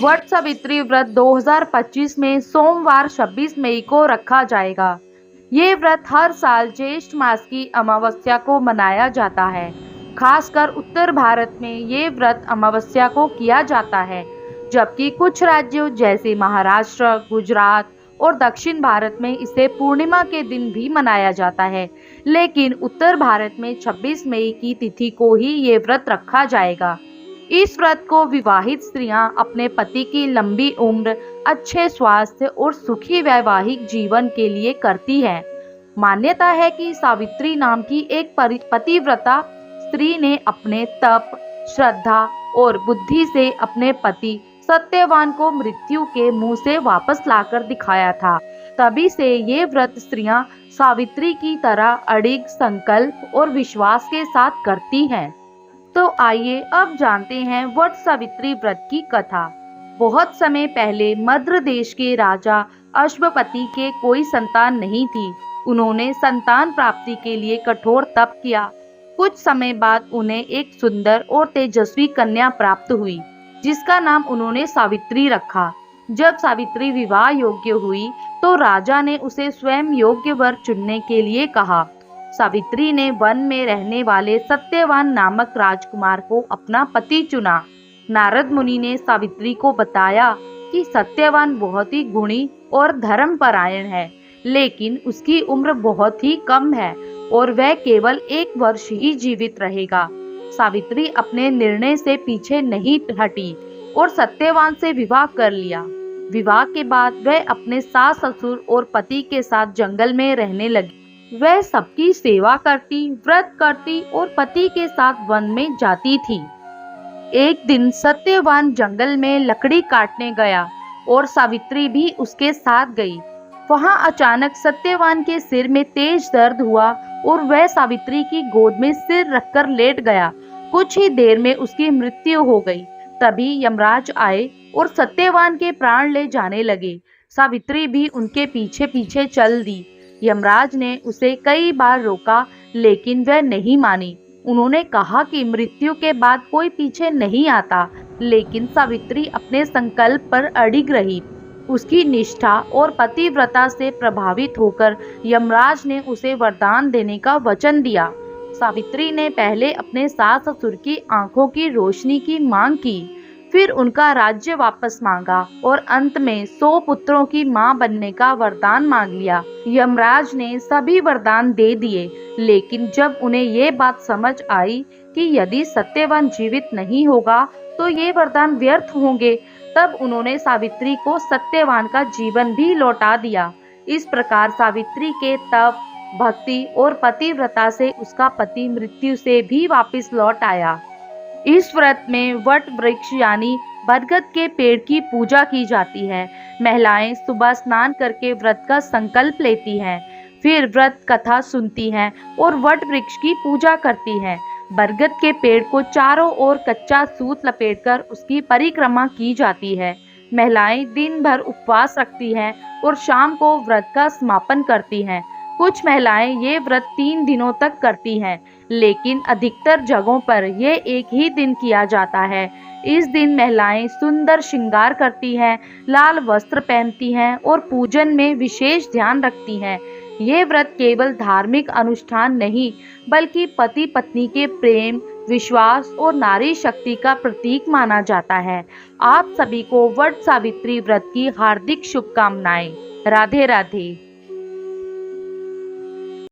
वट सावित्री व्रत 2025 में सोमवार 26 मई को रखा जाएगा। ये व्रत हर साल ज्येष्ठ मास की अमावस्या को मनाया जाता है। खासकर उत्तर भारत में ये व्रत अमावस्या को किया जाता है, जबकि कुछ राज्यों जैसे महाराष्ट्र, गुजरात और दक्षिण भारत में इसे पूर्णिमा के दिन भी मनाया जाता है। लेकिन उत्तर भारत में 26 मई की तिथि को ही ये व्रत रखा जाएगा। इस व्रत को विवाहित स्त्रियां अपने पति की लंबी उम्र, अच्छे स्वास्थ्य और सुखी वैवाहिक जीवन के लिए करती हैं। मान्यता है कि सावित्री नाम की एक पतिव्रता स्त्री ने अपने तप, श्रद्धा और बुद्धि से अपने पति सत्यवान को मृत्यु के मुंह से वापस लाकर दिखाया था। तभी से ये व्रत स्त्रियां सावित्री की तरह अडिग संकल्प और विश्वास के साथ करती हैं। तो आइए अब जानते हैं वट सावित्री व्रत की कथा। बहुत समय पहले मद्र देश के राजा अश्वपति के कोई संतान नहीं थी। उन्होंने संतान प्राप्ति के लिए कठोर तप किया। कुछ समय बाद उन्हें एक सुंदर और तेजस्वी कन्या प्राप्त हुई, जिसका नाम उन्होंने सावित्री रखा। जब सावित्री विवाह योग्य हुई तो राजा ने उसे स्वयं योग्य वर चुनने के लिए कहा। सावित्री ने वन में रहने वाले सत्यवान नामक राजकुमार को अपना पति चुना। नारद मुनि ने सावित्री को बताया कि सत्यवान बहुत ही गुणी और धर्मपरायण है, लेकिन उसकी उम्र बहुत ही कम है और वह केवल 1 वर्ष ही जीवित रहेगा। सावित्री अपने निर्णय से पीछे नहीं हटी और सत्यवान से विवाह कर लिया। विवाह के बाद वह अपने सास ससुर और पति के साथ जंगल में रहने लगी। वह सबकी सेवा करती, व्रत करती और पति के साथ वन में जाती थी। एक दिन सत्यवान जंगल में लकड़ी काटने गया और सावित्री भी उसके साथ गई। वहां अचानक सत्यवान के सिर में तेज दर्द हुआ और वह सावित्री की गोद में सिर रखकर लेट गया। कुछ ही देर में उसकी मृत्यु हो गई। तभी यमराज आए और सत्यवान के प्राण ले जाने लगे। सावित्री भी उनके पीछे पीछे चल दी। यमराज ने उसे कई बार रोका, लेकिन वह नहीं मानी। उन्होंने कहा कि मृत्यु के बाद कोई पीछे नहीं आता, लेकिन सावित्री अपने संकल्प पर अडिग रही। उसकी निष्ठा और पतिव्रता से प्रभावित होकर यमराज ने उसे वरदान देने का वचन दिया। सावित्री ने पहले अपने सास ससुर की आंखों की रोशनी की मांग की, फिर उनका राज्य वापस मांगा और अंत में 100 पुत्रों की मां बनने का वरदान मांग लिया। यमराज ने सभी वरदान दे दिए, लेकिन जब उन्हें ये बात समझ आई कि यदि सत्यवान जीवित नहीं होगा तो ये वरदान व्यर्थ होंगे, तब उन्होंने सावित्री को सत्यवान का जीवन भी लौटा दिया। इस प्रकार सावित्री के तप, भक्ति और पतिव्रता से उसका पति मृत्यु से भी वापस लौट आया। इस व्रत में वट वृक्ष यानी बरगद के पेड़ की पूजा की जाती है। महिलाएं सुबह स्नान करके व्रत का संकल्प लेती हैं, फिर व्रत कथा सुनती हैं और वट वृक्ष की पूजा करती हैं। बरगद के पेड़ को चारों ओर कच्चा सूत लपेटकर उसकी परिक्रमा की जाती है। महिलाएं दिन भर उपवास रखती हैं और शाम को व्रत का समापन करती हैं। कुछ महिलाएं ये व्रत 3 दिनों तक करती हैं, लेकिन अधिकतर जगहों पर ये एक ही दिन किया जाता है। इस दिन महिलाएं सुंदर श्रृंगार करती हैं, लाल वस्त्र पहनती हैं और पूजन में विशेष ध्यान रखती हैं। ये व्रत केवल धार्मिक अनुष्ठान नहीं, बल्कि पति पत्नी के प्रेम, विश्वास और नारी शक्ति का प्रतीक माना जाता है। आप सभी को वट सावित्री व्रत की हार्दिक शुभकामनाएं। राधे राधे।